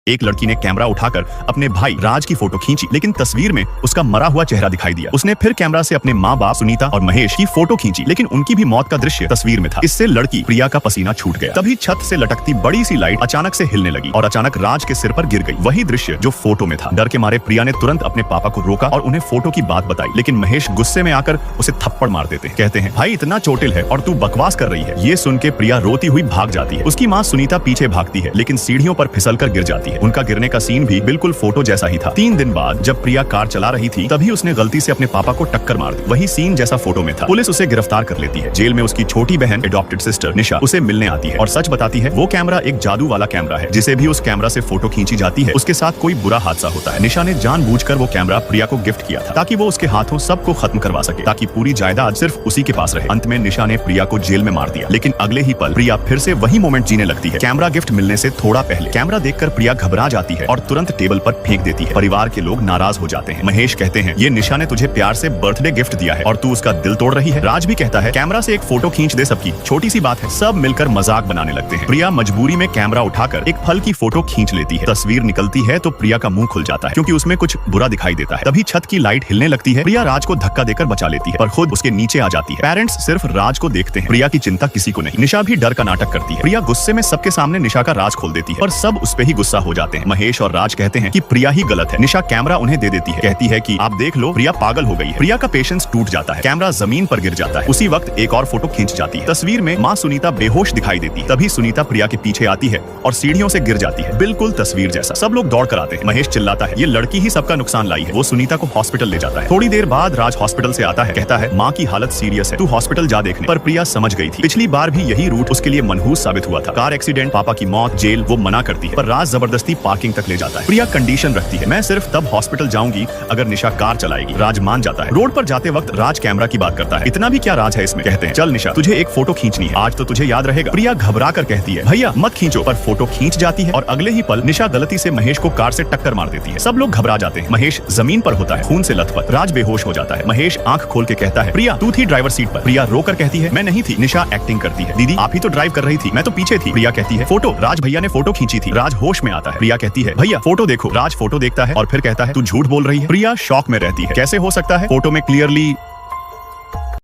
एक लड़की ने कैमरा उठाकर अपने भाई राज की फोटो खींची, लेकिन तस्वीर में उसका मरा हुआ चेहरा दिखाई दिया। उसने फिर कैमरा से अपने माँ बाप सुनीता और महेश की फोटो खींची, लेकिन उनकी भी मौत का दृश्य तस्वीर में था। इससे लड़की प्रिया का पसीना छूट गया। तभी छत से लटकती बड़ी सी लाइट अचानक से हिलने लगी और अचानक राज के सिर पर गिर गई। वही दृश्य जो फोटो में था। डर के मारे प्रिया ने तुरंत अपने पापा को रोका और उन्हें फोटो की बात बताई, लेकिन महेश गुस्से में आकर उसे थप्पड़ मार देते हैं। कहते हैं, भाई इतना चोटिल है और तू बकवास कर रही है। ये सुन के प्रिया रोती हुई भाग जाती है। उसकी माँ सुनीता पीछे भागती है, लेकिन सीढ़ियों पर फिसलकर गिर जाती है। उनका गिरने का सीन भी बिल्कुल फोटो जैसा ही था। 3 दिन बाद जब प्रिया कार चला रही थी, तभी उसने गलती से अपने पापा को टक्कर मार दी। वही सीन जैसा फोटो में था। पुलिस उसे गिरफ्तार कर लेती है। जेल में उसकी छोटी बहन एडॉप्टेड सिस्टर निशा उसे मिलने आती है और सच बताती है वो कैमरा एक जादू वाला कैमरा है। जिसे भी उस कैमरा से फोटो खींची जाती है उसके साथ कोई बुरा हादसा होता है। निशा ने जानबूझकर वो कैमरा प्रिया को गिफ्ट किया था ताकि वो उसके हाथों सबको खत्म करवा सके, ताकि पूरी जायदाद सिर्फ उसी के पास रहे। अंत में निशा ने प्रिया को जेल में मार दिया, लेकिन अगले ही पल प्रिया फिर से वही मोमेंट जीने लगती है। कैमरा गिफ्ट मिलने से थोड़ा पहले कैमरा देखकर प्रिया घबरा जाती है और तुरंत टेबल पर फेंक देती है। परिवार के लोग नाराज हो जाते हैं। महेश कहते हैं, ये निशा ने तुझे प्यार से बर्थडे गिफ्ट दिया है और तू उसका दिल तोड़ रही है। राज भी कहता है, कैमरा से एक फोटो खींच दे, सबकी छोटी सी बात है। सब मिलकर मजाक बनाने लगते हैं। प्रिया मजबूरी में कैमरा उठाकर एक फल की फोटो खींच लेती है। तस्वीर निकलती है तो प्रिया का मुंह खुल जाता है, क्योंकि उसमें कुछ बुरा दिखाई देता है। तभी छत की लाइट हिलने लगती है। प्रिया राज को धक्का देकर बचा लेती है, पर खुद उसके नीचे आ जाती है। पेरेंट्स सिर्फ राज को देखते हैं, प्रिया की चिंता किसी को नहीं। निशा भी डर का नाटक करती है। प्रिया गुस्से में सबके सामने निशा का राज खोल देती है, पर सब उस पे ही गुस्सा हो जाते हैं। महेश और राज कहते हैं कि प्रिया ही गलत है। निशा कैमरा उन्हें दे देती है, कहती है कि आप देख लो, प्रिया पागल हो गई है। प्रिया का पेशेंस टूट जाता है। कैमरा जमीन पर गिर जाता है। उसी वक्त एक और फोटो खींच जाती है। तस्वीर में माँ सुनीता बेहोश दिखाई देती है। तभी सुनीता प्रिया के पीछे आती है और सीढ़ियों से गिर जाती है, बिल्कुल तस्वीर जैसा। सब लोग दौड़ कर आते हैं। महेश चिल्लाता है, ये लड़की ही सबका नुकसान लाई है। वो सुनीता को हॉस्पिटल ले जाता है। थोड़ी देर बाद राज हॉस्पिटल से आता है, कहता है, माँ की हालत सीरियस है, तू हॉस्पिटल जा देखने। पर प्रिया समझ गई थी। पिछली बार भी यही रूट उसके लिए मनहूस साबित हुआ था। कार एक्सीडेंट, पापा की मौत, जेल, वो मना करती है, पर राज जबरदस्ती पार्किंग तक ले जाता है। प्रिया कंडीशन रखती है, मैं सिर्फ तब हॉस्पिटल जाऊंगी अगर निशा कार चलाएगी। राज मान जाता है। रोड पर जाते वक्त राज कैमरा की बात करता है, इतना भी क्या राज है इसमें। कहते हैं, चल निशा, तुझे एक फोटो खींचनी है, आज तो तुझे याद रहेगा। प्रिया घबरा कर कहती है, भैया मत खींचो, पर फोटो खींच जाती है और अगले ही पल निशा गलती से महेश को कार से टक्कर मार देती है। सब लोग घबरा जाते हैं। महेश जमीन पर होता है, खून से लथपथ। राज बेहोश हो जाता है। महेश आंख खोल के कहता है, प्रिया तू थी ड्राइवर सीट पर। प्रिया रोकर कहती है, मैं नहीं थी। निशा एक्टिंग करती है, दीदी आप ही तो ड्राइव कर रही थी, मैं तो पीछे थी। प्रिया कहती है, फोटो राज भैया ने फोटो खींची थी। राज होश में आता है। प्रिया कहती है, भैया फोटो देखो। राज फोटो देखता है और फिर कहता है, तू झूठ बोल रही है। प्रिया शॉक में रहती है, कैसे हो सकता है, फोटो में क्लियरली